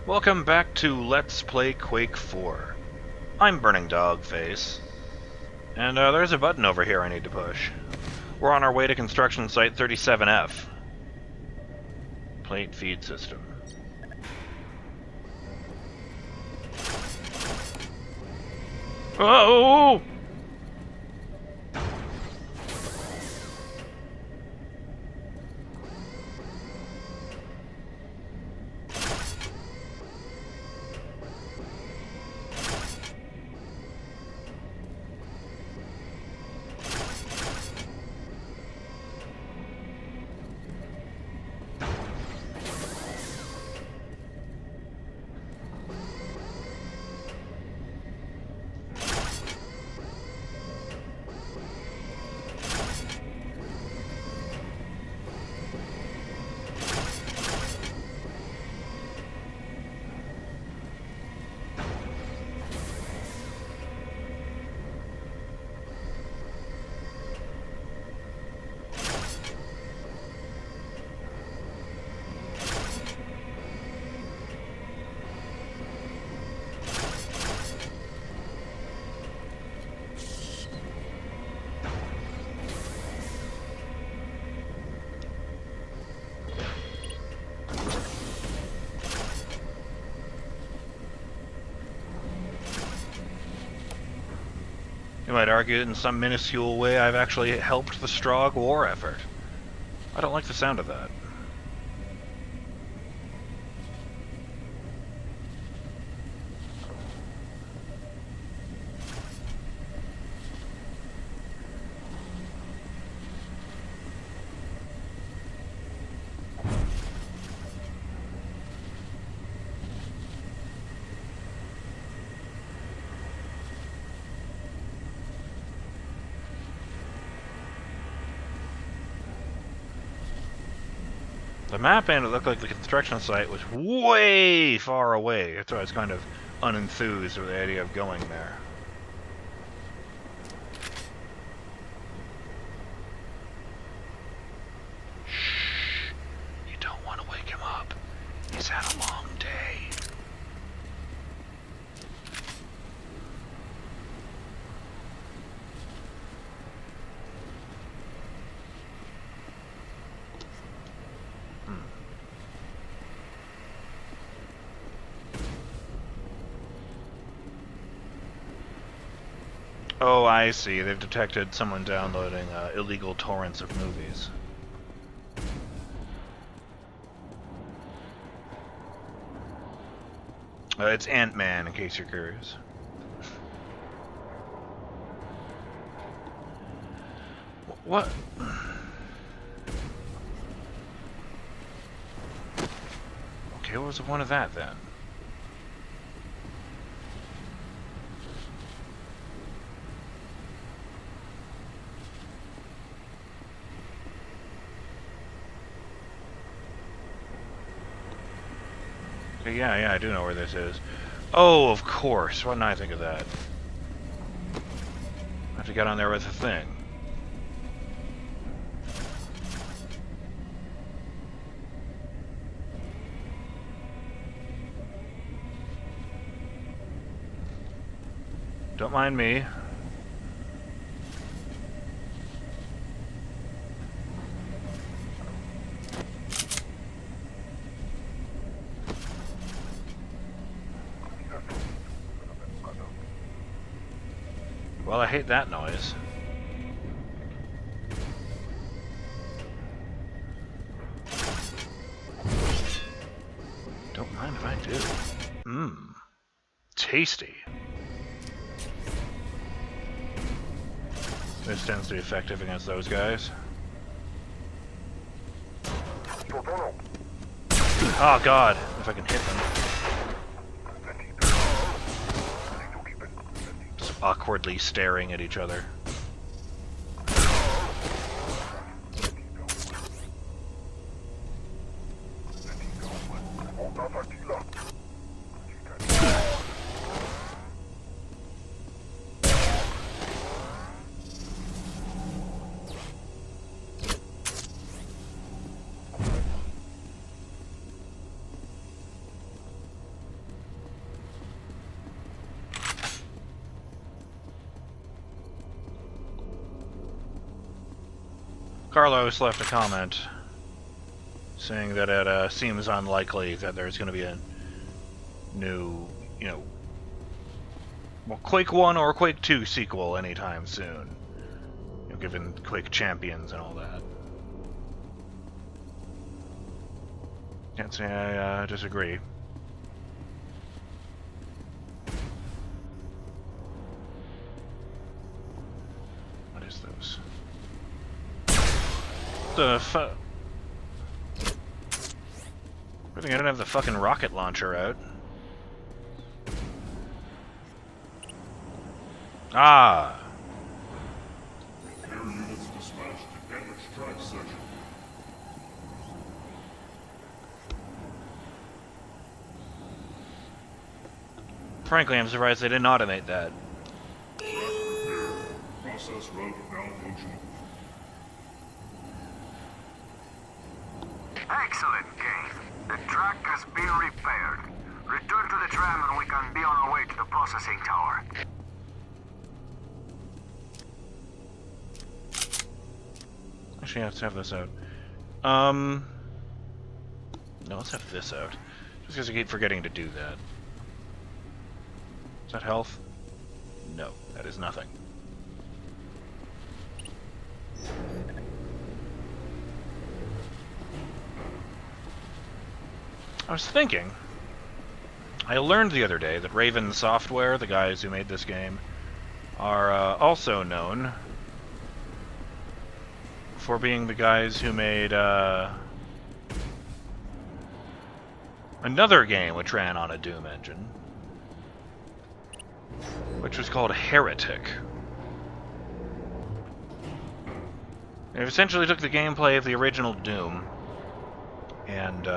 Welcome back to Let's Play Quake 4. I'm BurningDogFace, and there's a button over here I need to push. We're on our way to construction site 37F. Plate feed system. Oh! You might argue that in some minuscule way I've actually helped the Strogg war effort. I don't like the sound of that. The map made it look like the construction site was way far away. That's why I was kind of unenthused with the idea of going there. Shh. You don't want to wake him up. He's had a long day. Oh, I see. They've detected someone downloading illegal torrents of movies. It's Ant-Man, in case you're curious. What? Okay, what was the point of that, then? Yeah, I do know where this is. Oh, of course. Why didn't I think of that? I have to get on there with the thing. Don't mind me. Well, I hate that noise. Don't mind if I do. Mmm. Tasty. This tends to be effective against those guys. Oh god, if I can hit them. Awkwardly staring at each other. Carlos left a comment saying that it seems unlikely that there's going to be a new, well, Quake 1 or Quake 2 sequel anytime soon. Given Quake Champions and all that. Can't say I disagree. What is this? The fu- I think I don't have the fucking rocket launcher out. Ah! Air units dispatched to damage track section. Frankly, I'm surprised they didn't automate that. Track prepared. Process route malfunction. Excellent, Kane. The track has been repaired. Return to the tram and we can be on our way to the processing tower. Actually, let's have this out. No, let's have this out. Just because I keep forgetting to do that. Is that health? No, that is nothing. I was thinking, I learned the other day that Raven Software, the guys who made this game, are also known for being the guys who made another game which ran on a Doom engine, which was called Heretic. They essentially took the gameplay of the original Doom and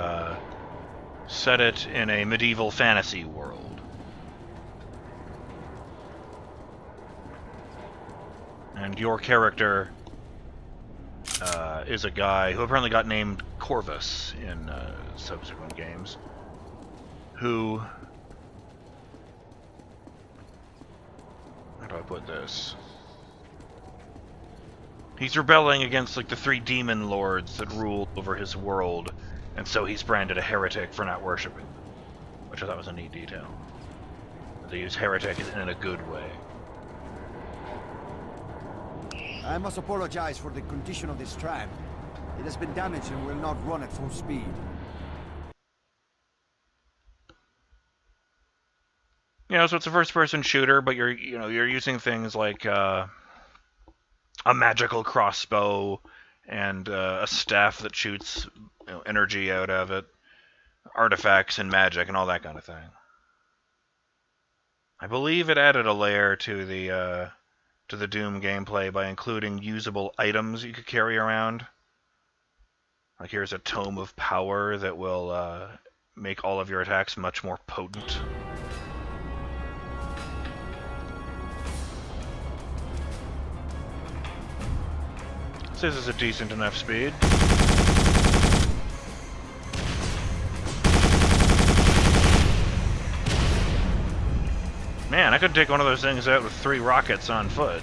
set it in a medieval fantasy world. And your character is a guy who apparently got named Corvus in subsequent games, who... How do I put this? He's rebelling against, like, the three demon lords that rule over his world, and so he's branded a heretic for not worshipping them, which I thought was a neat detail. They use heretic in a good way. I must apologize for the condition of this tram. It has been damaged and will not run at full speed. So it's a first-person shooter, but you're using things like a magical crossbow and a staff that shoots energy out of it, artifacts and magic and all that kind of thing. I believe it added a layer to the Doom gameplay by including usable items you could carry around. Like here's a Tome of Power that will make all of your attacks much more potent. This is a decent enough speed. Man, I could take one of those things out with 3 rockets on foot.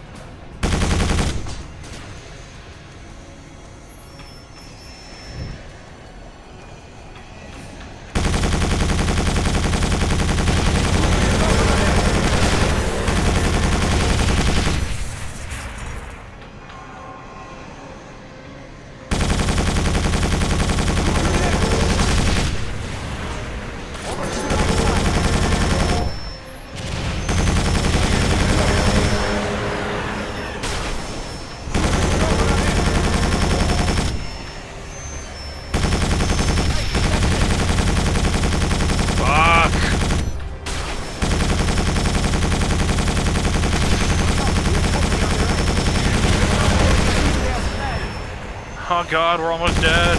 Oh god, we're almost dead.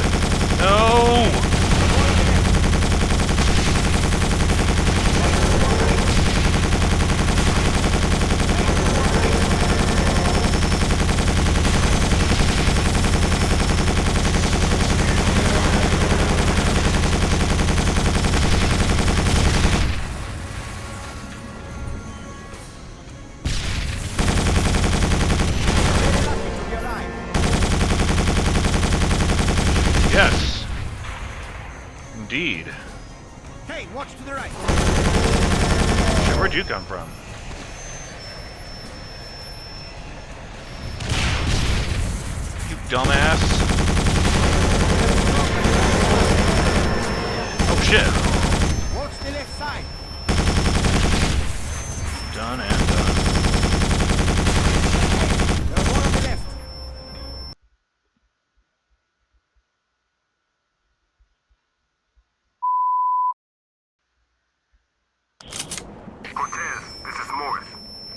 No! Hey, watch to the right. Shit, where'd you come from? You dumbass. Oh shit. Watch the left side. Done and done. There's one on the left. Cortez, this is Morris.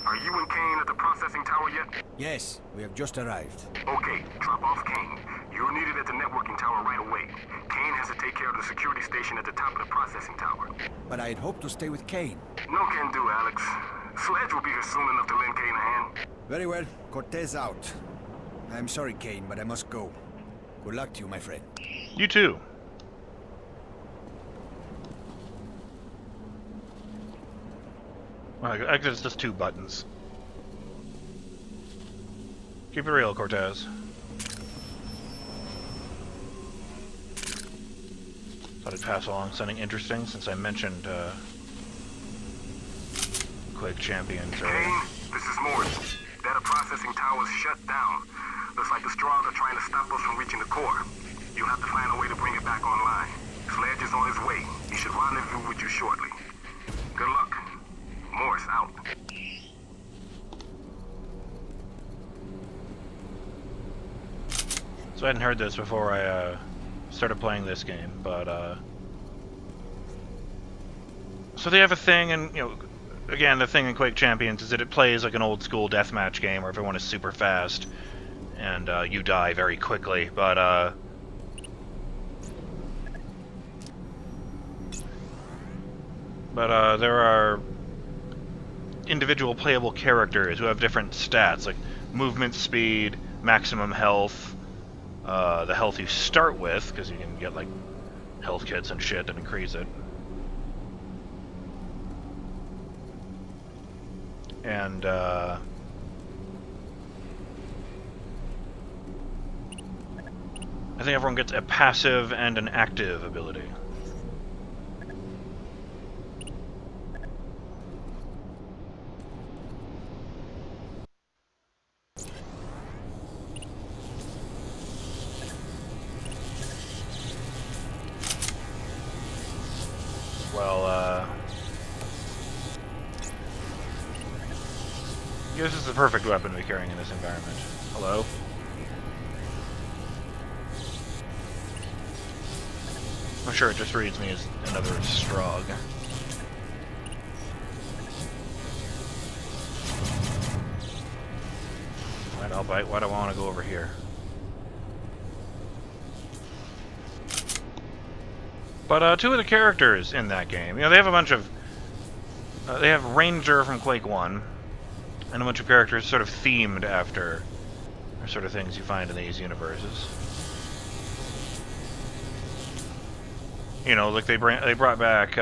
Are you and Kane at the processing tower yet? Yes, we have just arrived. Okay, drop off Kane. You're needed at the networking tower right away. Kane has to take care of the security station at the top of the processing tower. But I had hoped to stay with Kane. No can do, Alex. Sledge will be here soon enough to lend Kane a hand. Very well. Cortez out. I'm sorry, Kane, but I must go. Good luck to you, my friend. You too. Well, I guess it's just 2 buttons. Keep it real, Cortez. Thought I'd pass along something interesting since I mentioned Quake Champions. Kane, this is Morris. Data processing tower's shut down. Looks like the Straws are trying to stop us from reaching the core. You'll have to find a way to bring it back online. Sledge is on his way. He should rendezvous with you shortly. Good luck. Morris out. So I hadn't heard this before I started playing this game, but so they have a thing, and you know, again, the thing in Quake Champions is that it plays like an old school deathmatch game where everyone is super fast and you die very quickly, but there are individual playable characters who have different stats, like movement speed, maximum health, the health you start with, because you can get like health kits and shit that increase it, and I think everyone gets a passive and an active ability. Well, I guess this is the perfect weapon to be carrying in this environment. Hello? I'm sure it just reads me as another Strog. Alright, I'll bite. Why do I want to go over here? But 2 of the characters in that game, you know, they have a bunch of... they have Ranger from Quake 1, and a bunch of characters sort of themed after the sort of things you find in these universes. You know, like they brought back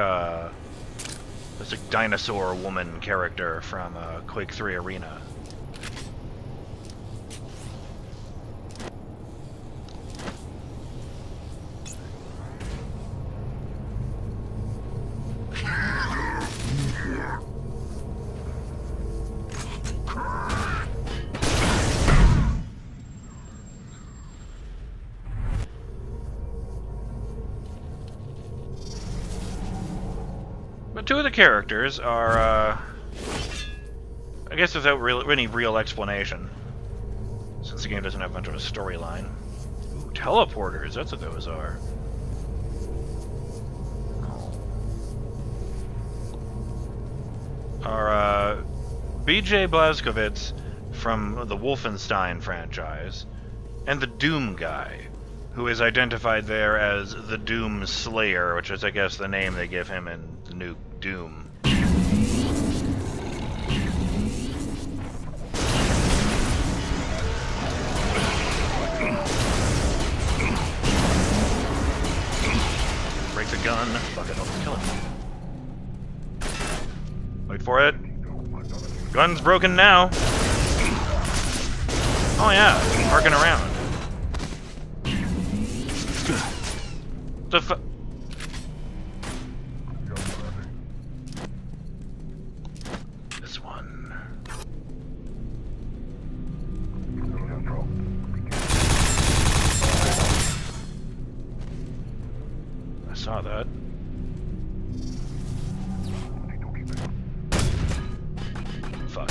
this like dinosaur woman character from Quake 3 Arena. But 2 of the characters are, I guess without any real explanation, since the game doesn't have much of a storyline. Ooh, teleporters, that's what those are. Are, BJ Blazkowicz from the Wolfenstein franchise, and the Doom guy, who is identified there as the Doom Slayer, which is, I guess, the name they give him in the new Doom. Break the gun. Fuck it, I'll just kill him. Wait for it. Gun's broken now. Oh yeah, arcing around. The saw that. Fuck.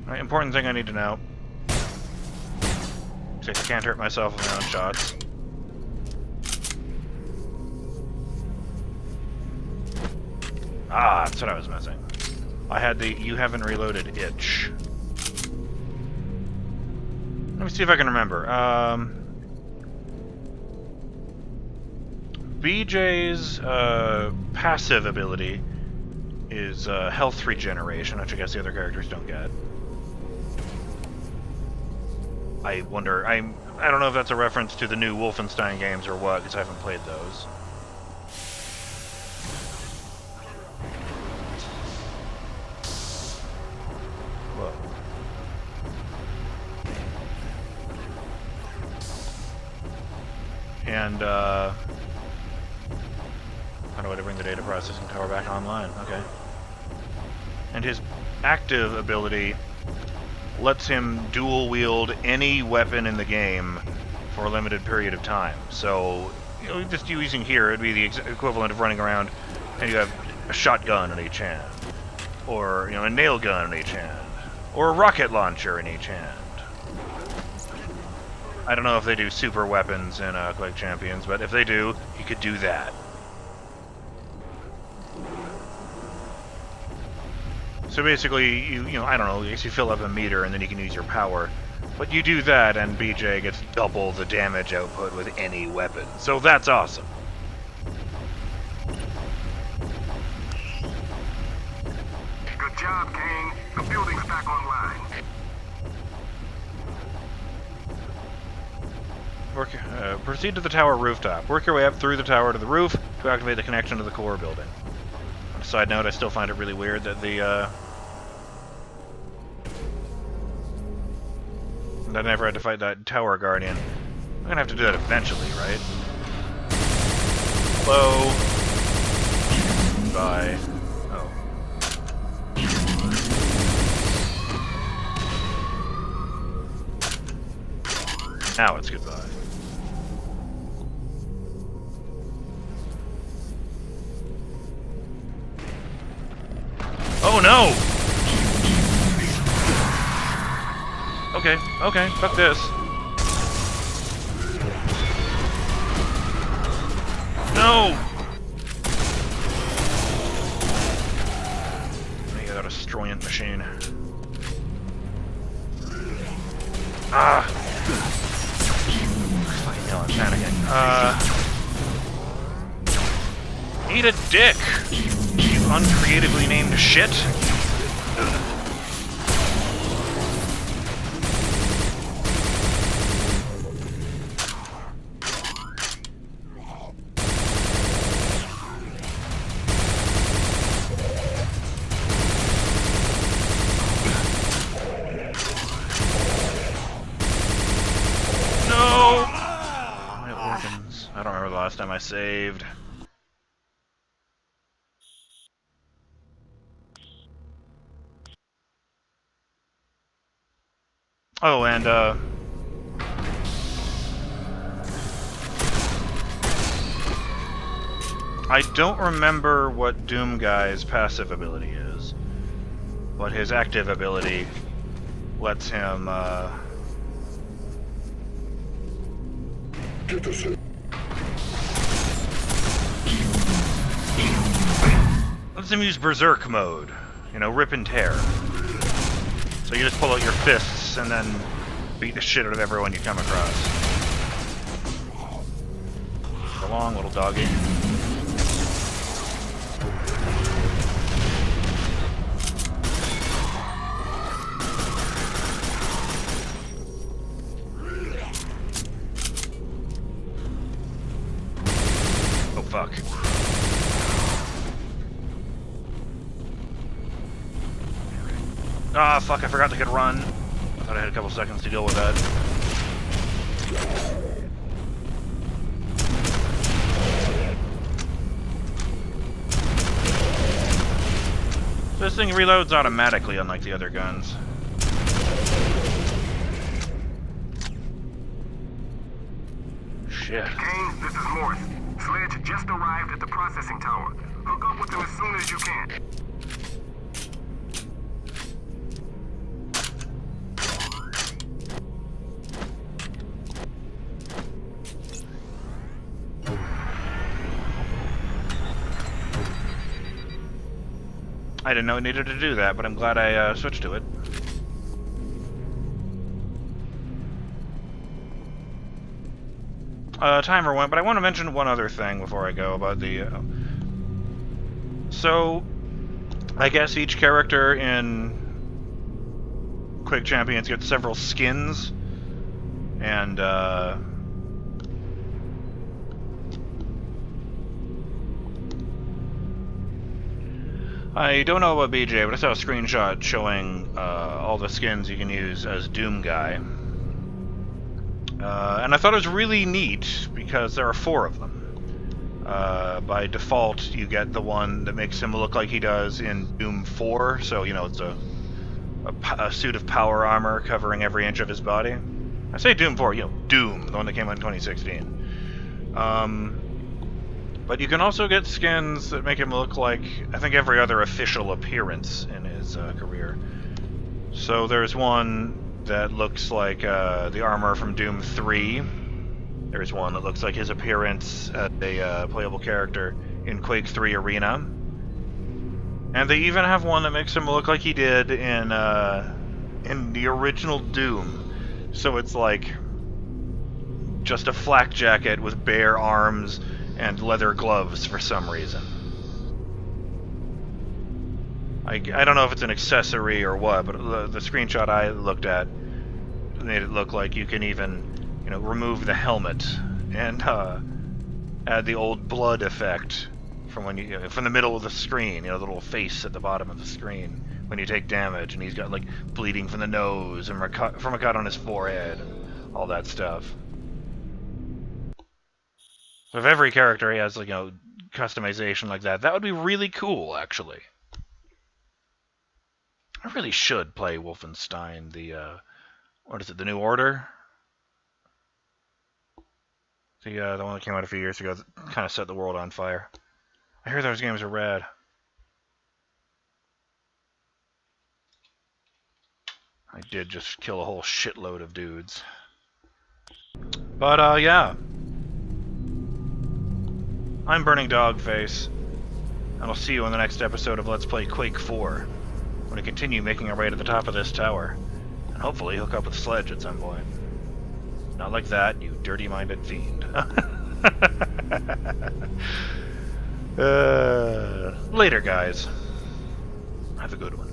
Alright, important thing I need to know. I can't hurt myself with my own shots. Ah, that's what I was missing. I had the "you haven't reloaded" itch. Let me see if I can remember. BJ's passive ability is health regeneration, which I guess the other characters don't get. I wonder, I don't know if that's a reference to the new Wolfenstein games or what, because I haven't played those. Whoa. And, how do I bring the data processing tower back online? Okay. And his active ability lets him dual wield any weapon in the game for a limited period of time. So, you know, just using here, it'd be the equivalent of running around and you have a shotgun in each hand, or, you know, a nail gun in each hand, or a rocket launcher in each hand. I don't know if they do super weapons in Quake Champions, but if they do, you could do that. So basically, you know, I don't know, I guess you fill up a meter and then you can use your power. But you do that and BJ gets double the damage output with any weapon. So that's awesome. Good job, Kane. The building's back online. Proceed to the tower rooftop. Work your way up through the tower to the roof to activate the connection to the core building. On a side note, I still find it really weird that I never had to fight that tower guardian. I'm gonna have to do that eventually, right? Hello? Bye. Oh. Now it's goodbye. Oh no! Okay, okay, fuck this. No! Make that a destroyant machine. Ah! Fucking hell, I'm panicking. Eat a dick! You uncreatively named shit! I don't remember the last time I saved. Oh, and I don't remember what Doom Guy's passive ability is, but his active ability lets him lets him use Berserk mode, you know, rip and tear. So you just pull out your fists and then beat the shit out of everyone you come across. Go along, little doggy. Oh fuck. Ah, fuck, I forgot they could run. I thought I had a couple seconds to deal with that. This thing reloads automatically, unlike the other guns. Shit. Kane, this is Morris. Sledge just arrived at the processing tower. Hook up with him as soon as you can. I didn't know it needed to do that, but I'm glad I switched to it. Timer went, but I want to mention one other thing before I go about the... So, I guess each character in Quake Champions gets several skins, and I don't know about BJ, but I saw a screenshot showing all the skins you can use as Doom Guy. And I thought it was really neat, because there are 4 of them. By default, you get the one that makes him look like he does in Doom 4, so, you know, it's a suit of power armor covering every inch of his body. I say Doom 4, you know, Doom, the one that came out in 2016. But you can also get skins that make him look like, I think, every other official appearance in his career. So there's one that looks like the armor from Doom 3. There's one that looks like his appearance as a playable character in Quake 3 Arena. And they even have one that makes him look like he did in the original Doom. So it's like just a flak jacket with bare arms and leather gloves for some reason. I don't know if it's an accessory or what, but the screenshot I looked at made it look like you can even, you know, remove the helmet and add the old blood effect from when from the middle of the screen, you know, the little face at the bottom of the screen when you take damage, and he's got like bleeding from the nose and from a cut on his forehead and all that stuff. So if every character has, like, you know, customization like that, that would be really cool, actually. I really should play Wolfenstein, what is it, the New Order? The one that came out a few years ago that kind of set the world on fire. I hear those games are rad. I did just kill a whole shitload of dudes. But, yeah. I'm BurningDogFace, and I'll see you in the next episode of Let's Play Quake 4, when we continue making our way to the top of this tower, and hopefully hook up with Sledge at some point. Not like that, you dirty-minded fiend. Later, guys. Have a good one.